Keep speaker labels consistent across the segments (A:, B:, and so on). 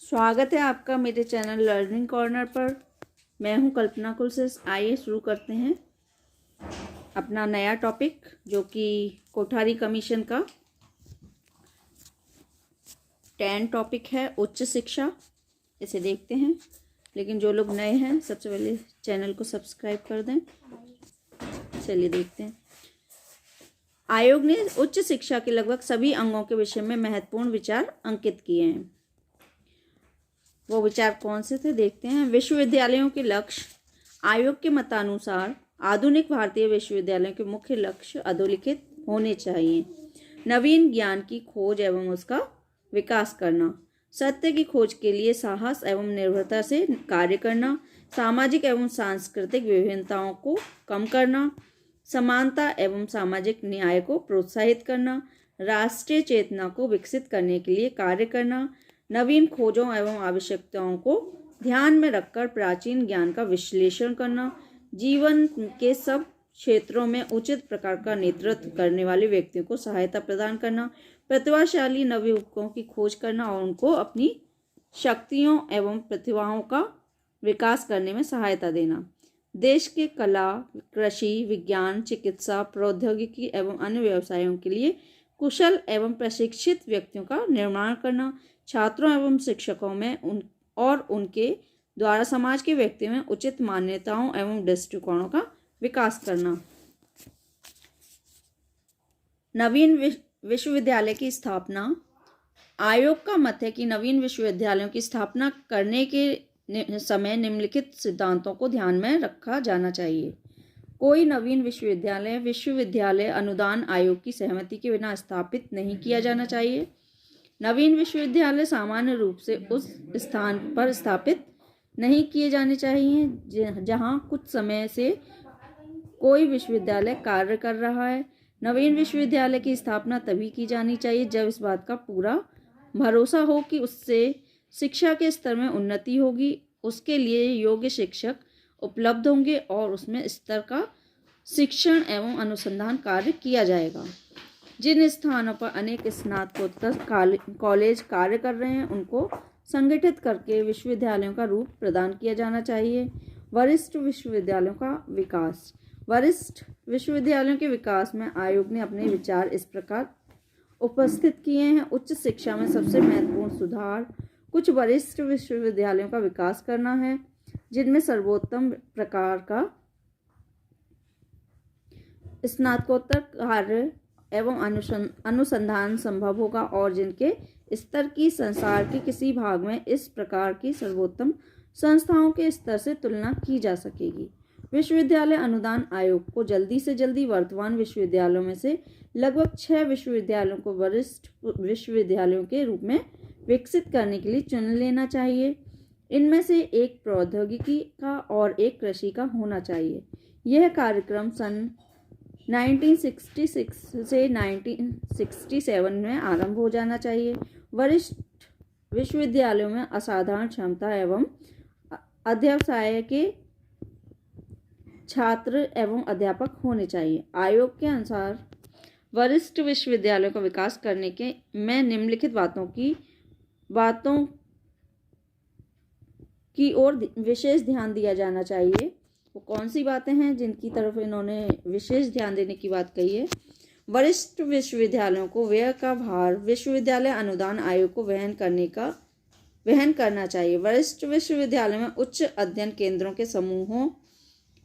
A: स्वागत है आपका मेरे चैनल लर्निंग कॉर्नर पर। मैं हूं कल्पना कुलसेस। आइए शुरू करते हैं अपना नया टॉपिक, जो कि कोठारी कमीशन का 10 टॉपिक है, उच्च शिक्षा। इसे देखते हैं, लेकिन जो लोग नए हैं सबसे पहले चैनल को सब्सक्राइब कर दें। चलिए देखते हैं। आयोग ने उच्च शिक्षा के लगभग सभी अंगों के विषय में महत्वपूर्ण विचार अंकित किए हैं। वो विचार कौन से थे, देखते हैं। विश्वविद्यालयों के लक्ष्य। आयोग के मतानुसार आधुनिक भारतीय विश्वविद्यालयों के मुख्य लक्ष्य अधोलिखित होने चाहिए। नवीन ज्ञान की खोज एवं उसका विकास करना, सत्य की खोज के लिए साहस एवं निर्भरता से कार्य करना, सामाजिक एवं सांस्कृतिक विभिन्नताओं को कम करना, समानता एवं सामाजिक न्याय को प्रोत्साहित करना, राष्ट्रीय चेतना को विकसित करने के लिए कार्य करना, नवीन खोजों एवं आवश्यकताओं को ध्यान में रखकर प्राचीन ज्ञान का विश्लेषण करना, जीवन के सब क्षेत्रों में उचित प्रकार का नेतृत्व करने वाले व्यक्तियों को सहायता प्रदान करना, प्रतिभाशाली नवयुवकों की खोज करना और उनको अपनी शक्तियों एवं प्रतिभाओं का विकास करने में सहायता देना, देश के कला, कृषि, विज्ञान, चिकित्सा, प्रौद्योगिकी एवं अन्य व्यवसायों के लिए कुशल एवं प्रशिक्षित व्यक्तियों का निर्माण करना, छात्रों एवं शिक्षकों में उनके द्वारा समाज के व्यक्तियों में उचित मान्यताओं एवं दृष्टिकोणों का विकास करना। नवीन विश्वविद्यालय की स्थापना। आयोग का मत है कि नवीन विश्वविद्यालयों की स्थापना करने के समय निम्नलिखित सिद्धांतों को ध्यान में रखा जाना चाहिए। कोई नवीन विश्वविद्यालय अनुदान आयोग की सहमति के बिना स्थापित नहीं किया जाना चाहिए। नवीन विश्वविद्यालय सामान्य रूप से उस स्थान पर स्थापित नहीं किए जाने चाहिए जहां कुछ समय से कोई विश्वविद्यालय कार्य कर रहा है। नवीन विश्वविद्यालय की स्थापना तभी की जानी चाहिए जब इस बात का पूरा भरोसा हो कि उससे शिक्षा के स्तर में उन्नति होगी, उसके लिए योग्य शिक्षक उपलब्ध होंगे और उसमें स्तर का शिक्षण एवं अनुसंधान कार्य किया जाएगा। जिन स्थानों पर अनेक स्नातकोत्तर कॉलेज कार्य कर रहे हैं उनको संगठित करके विश्वविद्यालयों का रूप प्रदान किया जाना चाहिए। वरिष्ठ विश्वविद्यालयों का विकास। वरिष्ठ विश्वविद्यालयों के विकास में आयोग ने अपने विचार इस प्रकार उपस्थित किए हैं। उच्च शिक्षा में सबसे महत्वपूर्ण सुधार। कुछ वरिष्ठ विश्वविद्यालयों का विकास करना है जिनमें सर्वोत्तम प्रकार का स्नातकोत्तर कार्य एवं अनुसंधान संभव होगा और जिनके स्तर की संसार के किसी भाग में इस प्रकार की सर्वोत्तम संस्थाओं के स्तर से तुलना की जा सकेगी। विश्वविद्यालय अनुदान आयोग को जल्दी से जल्दी वर्तमान विश्वविद्यालयों में से लगभग 6 विश्वविद्यालयों को वरिष्ठ विश्वविद्यालयों के रूप में विकसित करने के लिए चुन लेना चाहिए। इनमें से एक प्रौद्योगिकी का और एक कृषि का होना चाहिए। यह कार्यक्रम सन 1966 से 1967 में आरंभ हो जाना चाहिए। वरिष्ठ विश्वविद्यालयों में असाधारण क्षमता एवं अध्यवसाय के छात्र एवं अध्यापक होने चाहिए। आयोग के अनुसार वरिष्ठ विश्वविद्यालयों का विकास करने के में निम्नलिखित बातों की ओर विशेष ध्यान दिया जाना चाहिए। वो कौन सी बातें हैं जिनकी तरफ इन्होंने विशेष ध्यान देने की बात कही है। वरिष्ठ विश्वविद्यालयों को व्यय का भार विश्वविद्यालय अनुदान आयोग को वहन करना चाहिए। वरिष्ठ विश्वविद्यालय में उच्च अध्ययन केंद्रों के समूहों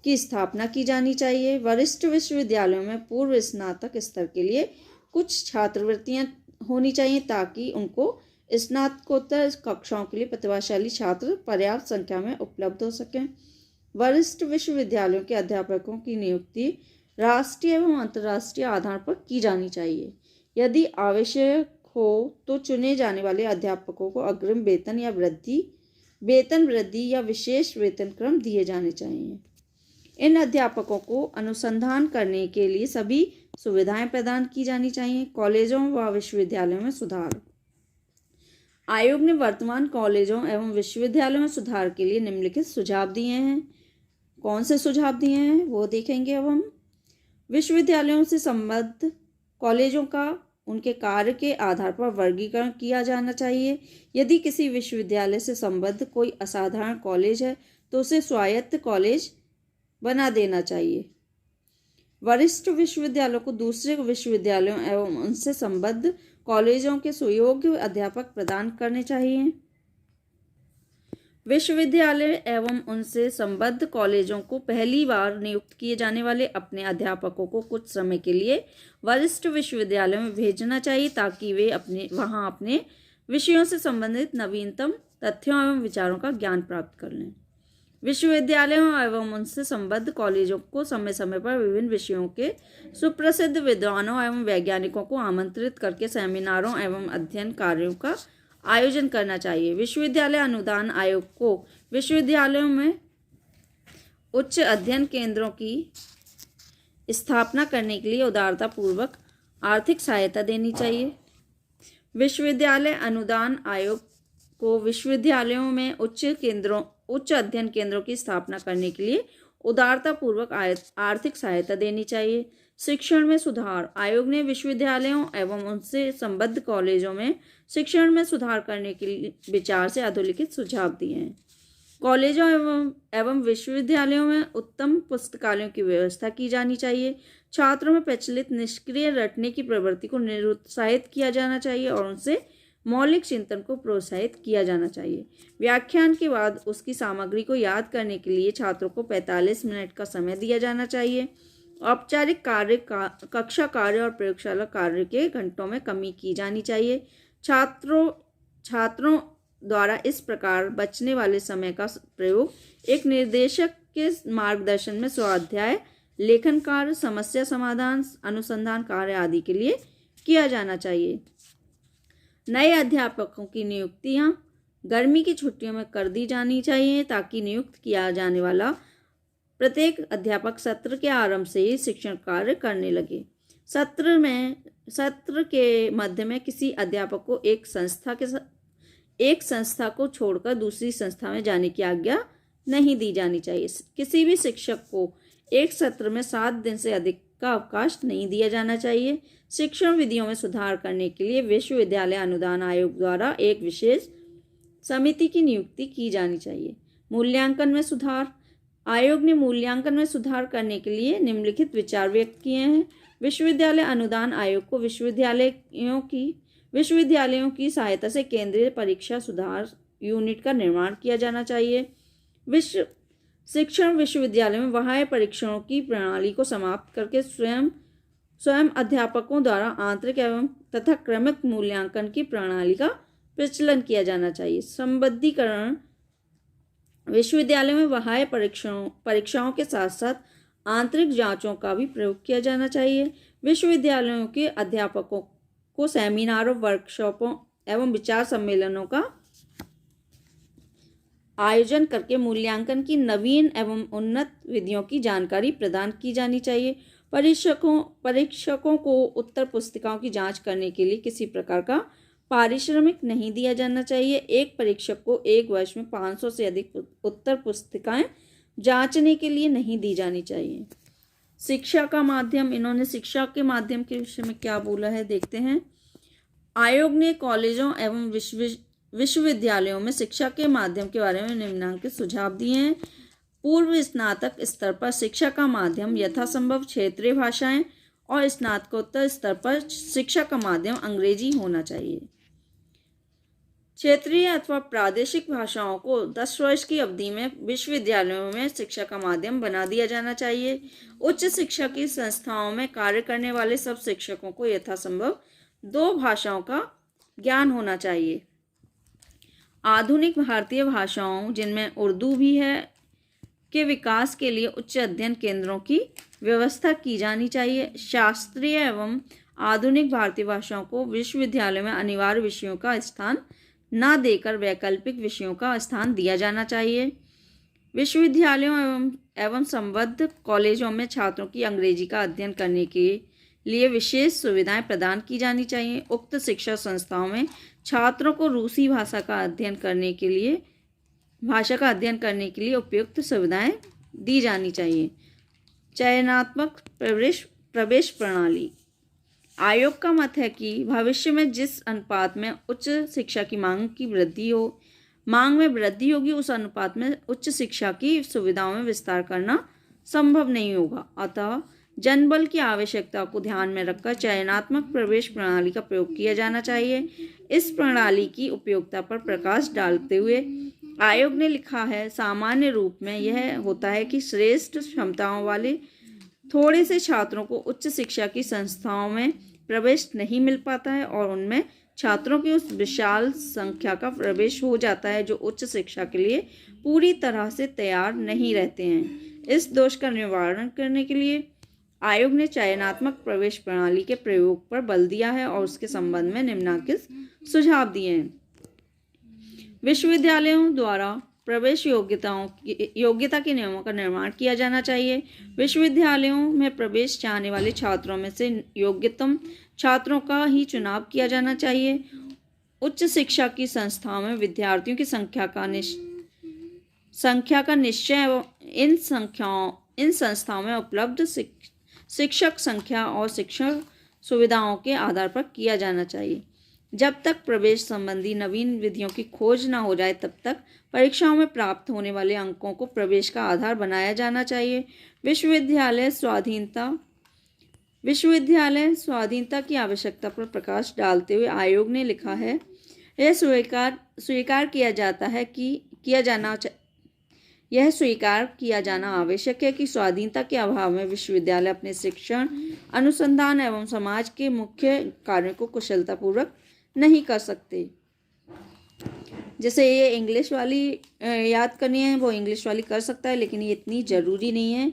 A: की स्थापना की जानी चाहिए। वरिष्ठ विश्वविद्यालयों में पूर्व स्नातक स्तर के लिए कुछ छात्रवृत्तियां होनी चाहिए ताकि उनको स्नातकोत्तर कक्षाओं के लिए प्रतिभाशाली छात्र पर्याप्त संख्या में उपलब्ध हो सकें। वरिष्ठ विश्वविद्यालयों के अध्यापकों की नियुक्ति राष्ट्रीय एवं अंतर्राष्ट्रीय आधार पर की जानी चाहिए। यदि आवश्यक हो तो चुने जाने वाले अध्यापकों को अग्रिम वेतन वृद्धि या विशेष वेतन क्रम दिए जाने चाहिए। इन अध्यापकों को अनुसंधान करने के लिए सभी सुविधाएं प्रदान की जानी चाहिए। कॉलेजों व विश्वविद्यालयों में सुधार। आयोग ने वर्तमान कॉलेजों एवं विश्वविद्यालयों में सुधार के लिए निम्नलिखित सुझाव दिए हैं। कौन से सुझाव दिए हैं वो देखेंगे अब हम। विश्वविद्यालयों से संबद्ध कॉलेजों का उनके कार्य के आधार पर वर्गीकरण किया जाना चाहिए। यदि किसी विश्वविद्यालय से संबद्ध कोई असाधारण कॉलेज है तो उसे स्वायत्त कॉलेज बना देना चाहिए। वरिष्ठ विश्वविद्यालयों को दूसरे विश्वविद्यालयों एवं उनसे संबद्ध कॉलेजों के सुयोग्य अध्यापक प्रदान करने चाहिए। विश्वविद्यालय एवं उनसे संबद्ध कॉलेजों को पहली बार नियुक्त किए जाने वाले अपने अध्यापकों को कुछ समय के लिए वरिष्ठ विश्वविद्यालयों में भेजना चाहिए ताकि वे वहां अपने विषयों से संबंधित नवीनतम तथ्यों एवं विचारों का ज्ञान प्राप्त कर लें। विश्वविद्यालयों एवं उनसे संबद्ध कॉलेजों को समय समय पर विभिन्न विषयों के सुप्रसिद्ध विद्वानों एवं वैज्ञानिकों को आमंत्रित करके सेमिनारों एवं अध्ययन कार्यों का आयोजन करना चाहिए। विश्वविद्यालय अनुदान आयोग को विश्वविद्यालयों में उच्च अध्ययन केंद्रों की स्थापना करने के लिए उदारतापूर्वक आर्थिक सहायता देनी चाहिए। विश्वविद्यालय अनुदान आयोग को विश्वविद्यालयों में उच्च अध्ययन केंद्रों की स्थापना करने के लिए उदारतापूर्वक आर्थिक सहायता देनी चाहिए। शिक्षण में सुधार आयोग ने विश्वविद्यालयों एवं उनसे संबद्ध कॉलेजों में शिक्षण में सुधार करने के विचार से अधोलिखित सुझाव दिए हैं। कॉलेजों एवं विश्वविद्यालयों में उत्तम पुस्तकालयों की व्यवस्था की जानी चाहिए। छात्रों में प्रचलित निष्क्रिय रटने की प्रवृत्ति को निरुत्साहित किया जाना चाहिए और उनसे मौलिक चिंतन को प्रोत्साहित किया जाना चाहिए। व्याख्यान के बाद उसकी सामग्री को याद करने के लिए छात्रों को 45 मिनट का समय दिया जाना चाहिए। औपचारिक कार्य कक्षा कार्य और प्रयोगशाला कार्य के घंटों में कमी की जानी चाहिए। छात्रों द्वारा इस प्रकार बचने वाले समय का प्रयोग एक निर्देशक के मार्गदर्शन में स्वाध्याय, लेखन कार्य, समस्या समाधान, अनुसंधान कार्य आदि के लिए किया जाना चाहिए। नए अध्यापकों की नियुक्तियां गर्मी की छुट्टियों में कर दी जानी चाहिए ताकि नियुक्त किया जाने वाला प्रत्येक अध्यापक सत्र के आरंभ से ही शिक्षण कार्य करने लगे। सत्र के मध्य में किसी अध्यापक को एक संस्था को छोड़कर दूसरी संस्था में जाने की आज्ञा नहीं दी जानी चाहिए। किसी भी शिक्षक को एक सत्र में 7 दिन से अधिक का अवकाश नहीं दिया जाना चाहिए। शिक्षण विधियों में सुधार करने के लिए विश्वविद्यालय अनुदान आयोग द्वारा एक विशेष समिति की नियुक्ति की जानी चाहिए। मूल्यांकन में सुधार आयोग ने मूल्यांकन में सुधार करने के लिए निम्नलिखित विचार व्यक्त किए हैं। विश्वविद्यालय अनुदान आयोग को विश्वविद्यालयों की सहायता से केंद्रीय परीक्षा सुधार यूनिट का निर्माण किया जाना चाहिए। शिक्षण विश्वविद्यालय में बाह्य परीक्षणों की प्रणाली को समाप्त करके स्वयं अध्यापकों द्वारा आंतरिक एवं तथा क्रमिक मूल्यांकन की प्रणाली का प्रचलन किया जाना चाहिए। संबद्धीकरण विश्वविद्यालय में बाह्य परीक्षाओं के साथ साथ आंतरिक जांचों का भी प्रयोग किया जाना चाहिए। विश्वविद्यालयों के अध्यापकों को सेमिनारों, वर्कशॉपों एवं विचार सम्मेलनों का आयोजन करके मूल्यांकन की नवीन एवं उन्नत विधियों की जानकारी प्रदान की जानी चाहिए। परीक्षकों को उत्तर पुस्तिकाओं की जांच करने के लिए किसी प्रकार का पारिश्रमिक नहीं दिया जाना चाहिए। एक परीक्षक को एक वर्ष में 500 से अधिक उत्तर पुस्तिकाएं जांचने के लिए नहीं दी जानी चाहिए। शिक्षा का माध्यम, इन्होंने शिक्षा के माध्यम के विषय में क्या बोला है देखते हैं। आयोग ने कॉलेजों एवं विश्वविद्यालयों में शिक्षा के माध्यम के बारे में निम्नलिखित सुझाव दिए हैं। पूर्व स्नातक स्तर पर शिक्षा का माध्यम यथासंभव क्षेत्रीय भाषाएं और स्नातकोत्तर स्तर पर शिक्षा का माध्यम अंग्रेजी होना चाहिए। क्षेत्रीय अथवा प्रादेशिक भाषाओं को 10 वर्ष की अवधि में विश्वविद्यालयों में शिक्षा का माध्यम बना दिया जाना चाहिए। उच्च शिक्षा की संस्थाओं में कार्य करने वाले सब शिक्षकों को यथासंभव 2 भाषाओं का ज्ञान होना चाहिए। आधुनिक भारतीय भाषाओं, जिनमें उर्दू भी है, के विकास के लिए उच्च अध्ययन केंद्रों की व्यवस्था की जानी चाहिए। शास्त्रीय एवं आधुनिक भारतीय भाषाओं को विश्वविद्यालय में अनिवार्य विषयों का स्थान न देकर वैकल्पिक विषयों का स्थान दिया जाना चाहिए। विश्वविद्यालयों एवं संबद्ध कॉलेजों में छात्रों की अंग्रेजी का अध्ययन करने के लिए विशेष सुविधाएं प्रदान की जानी चाहिए। उक्त शिक्षा संस्थाओं में छात्रों को रूसी भाषा का अध्ययन करने के लिए उपयुक्त सुविधाएं दी जानी चाहिए। चयनात्मक प्रवेश प्रणाली आयोग का मत है कि भविष्य में जिस अनुपात में उच्च शिक्षा की मांग में वृद्धि होगी, उस अनुपात में उच्च शिक्षा की सुविधाओं में विस्तार करना संभव नहीं होगा। अतः जनबल की आवश्यकता को ध्यान में रखकर चयनात्मक प्रवेश प्रणाली का प्रयोग किया जाना चाहिए। इस प्रणाली की उपयोगिता पर प्रकाश डालते हुए आयोग ने लिखा है, सामान्य रूप में यह होता है कि श्रेष्ठ क्षमताओं वाले थोड़े से छात्रों को उच्च शिक्षा की संस्थाओं में प्रवेश नहीं मिल पाता है और उनमें छात्रों की उस विशाल संख्या का प्रवेश हो जाता है जो उच्च शिक्षा के लिए पूरी तरह से तैयार नहीं रहते हैं। इस दोष का निवारण करने के लिए आयोग ने चयनात्मक प्रवेश प्रणाली के प्रयोग पर बल दिया है और उसके संबंध में निम्नलिखित सुझाव दिए हैं। विश्वविद्यालयों द्वारा प्रवेश योग्यता के नियमों का निर्माण किया जाना चाहिए। विश्वविद्यालयों में प्रवेश चाहने वाले छात्रों में से योग्यतम छात्रों का ही चुनाव किया जाना चाहिए। उच्च शिक्षा की संस्थाओं में विद्यार्थियों की संख्या का निश्चय इन संस्थाओं में उपलब्ध शिक्षक संख्या और शिक्षण सुविधाओं के आधार पर किया जाना चाहिए। जब तक प्रवेश संबंधी नवीन विधियों की खोज न हो जाए, तब तक परीक्षाओं में प्राप्त होने वाले अंकों को प्रवेश का आधार बनाया जाना चाहिए। विश्वविद्यालय स्वाधीनता की आवश्यकता पर प्रकाश डालते हुए आयोग ने लिखा है, यह स्वीकार किया जाना आवश्यक है कि स्वाधीनता के अभाव में विश्वविद्यालय अपने शिक्षण, अनुसंधान एवं समाज के मुख्य कार्यों को कुशलतापूर्वक नहीं कर सकते। जैसे ये इंग्लिश वाली याद करनी है, वो इंग्लिश वाली कर सकता है, लेकिन ये इतनी ज़रूरी नहीं है,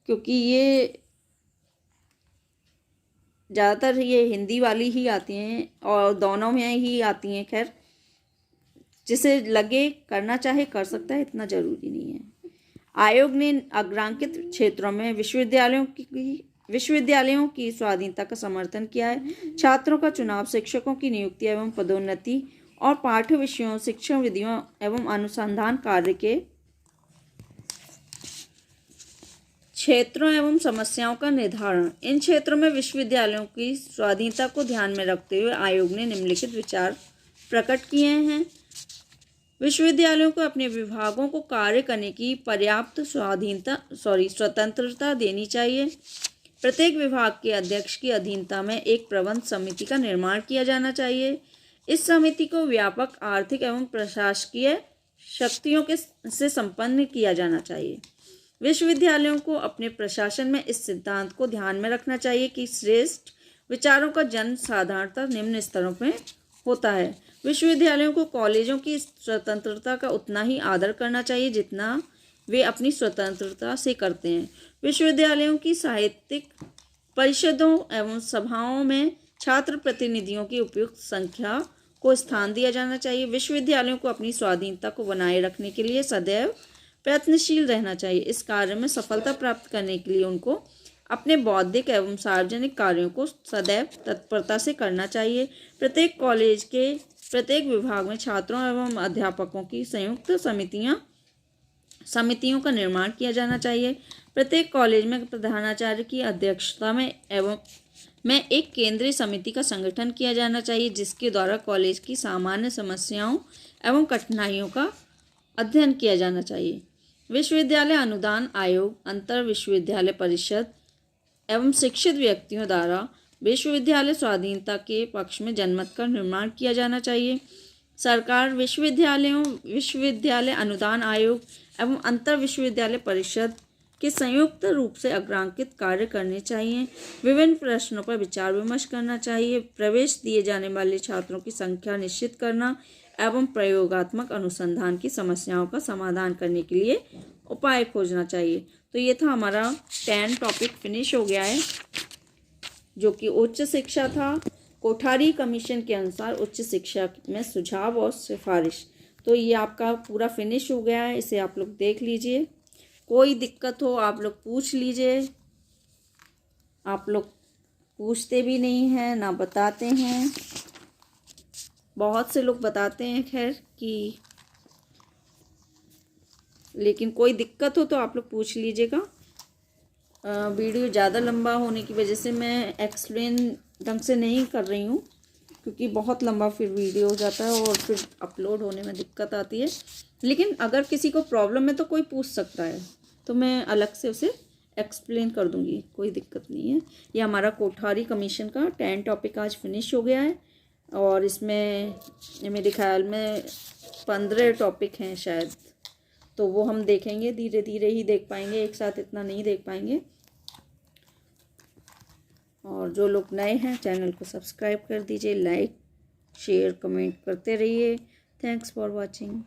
A: क्योंकि ये ज़्यादातर ये हिंदी वाली ही आती हैं और दोनों में ही आती हैं। खैर, जिसे लगे करना चाहे कर सकता है, इतना ज़रूरी नहीं है। आयोग ने अग्रांकित क्षेत्रों में विश्वविद्यालयों की स्वाधीनता का समर्थन किया है। छात्रों का चुनाव, शिक्षकों की नियुक्ति एवं पदोन्नति और पाठ्य विषयों, शिक्षण विधियों एवं अनुसंधान कार्य के क्षेत्रों एवं समस्याओं का निर्धारण, इन क्षेत्रों में विश्वविद्यालयों की स्वाधीनता को ध्यान में रखते हुए आयोग ने निम्नलिखित विचार प्रकट किए हैं। विश्वविद्यालयों को अपने विभागों को कार्य करने की पर्याप्त स्वतंत्रता देनी चाहिए। प्रत्येक विभाग के अध्यक्ष की अधीनता में एक प्रबंध समिति का निर्माण किया जाना चाहिए। इस समिति को व्यापक आर्थिक एवं प्रशासकीय शक्तियों से संपन्न किया जाना चाहिए। विश्वविद्यालयों को अपने प्रशासन में इस सिद्धांत को ध्यान में रखना चाहिए कि श्रेष्ठ विचारों का जन्म साधारणतः निम्न स्तरों में होता है। विश्वविद्यालयों को कॉलेजों की स्वतंत्रता का उतना ही आदर करना चाहिए जितना वे अपनी स्वतंत्रता से करते हैं। विश्वविद्यालयों की साहित्यिक परिषदों एवं सभाओं में छात्र प्रतिनिधियों की उपयुक्त संख्या को स्थान दिया जाना चाहिए। विश्वविद्यालयों को अपनी स्वाधीनता को बनाए रखने के लिए सदैव प्रयत्नशील रहना चाहिए। इस कार्य में सफलता प्राप्त करने के लिए उनको अपने बौद्धिक एवं सार्वजनिक कार्यों को सदैव तत्परता से करना चाहिए। प्रत्येक कॉलेज के प्रत्येक विभाग में छात्रों एवं अध्यापकों की संयुक्त समितियों का निर्माण किया जाना चाहिए। प्रत्येक कॉलेज में प्रधानाचार्य की अध्यक्षता में एक केंद्रीय समिति का संगठन किया जाना चाहिए, जिसके द्वारा कॉलेज की सामान्य समस्याओं एवं कठिनाइयों का अध्ययन किया जाना चाहिए। विश्वविद्यालय अनुदान आयोग, अंतर विश्वविद्यालय परिषद एवं शिक्षित व्यक्तियों द्वारा विश्वविद्यालय स्वाधीनता के पक्ष में जनमत का निर्माण किया जाना चाहिए। सरकार विश्वविद्यालय अनुदान आयोग एवं अंतर विश्वविद्यालय परिषद के संयुक्त रूप से अग्रांकित कार्य करने चाहिए। विभिन्न प्रश्नों पर विचार विमर्श करना चाहिए। प्रवेश दिए जाने वाले छात्रों की संख्या निश्चित करना एवं प्रयोगात्मक अनुसंधान की समस्याओं का समाधान करने के लिए उपाय खोजना चाहिए। तो ये था हमारा 10 टॉपिक फिनिश हो गया है, जो कि उच्च शिक्षा था। कोठारी कमीशन के अनुसार उच्च शिक्षा में सुझाव और सिफारिश, तो ये आपका पूरा फिनिश हो गया है। इसे आप लोग देख लीजिए, कोई दिक्कत हो आप लोग पूछ लीजिए। आप लोग पूछते भी नहीं हैं, ना बताते हैं। बहुत से लोग बताते हैं खैर कि, लेकिन कोई दिक्कत हो तो आप लोग पूछ लीजिएगा। वीडियो ज़्यादा लंबा होने की वजह से मैं एक्सप्लेन ढंग से नहीं कर रही हूँ, क्योंकि बहुत लंबा फिर वीडियो हो जाता है और फिर अपलोड होने में दिक्कत आती है। लेकिन अगर किसी को प्रॉब्लम है तो कोई पूछ सकता है, तो मैं अलग से उसे एक्सप्लेन कर दूँगी, कोई दिक्कत नहीं है। ये हमारा कोठारी कमीशन का 10 टॉपिक आज फिनिश हो गया है, और इसमें मेरे ख्याल में 15 टॉपिक हैं शायद, तो वो हम देखेंगे, धीरे धीरे ही देख पाएंगे, एक साथ इतना नहीं देख पाएंगे। और जो लोग नए हैं चैनल को सब्सक्राइब कर दीजिए, लाइक शेयर कमेंट करते रहिए। Thanks for watching.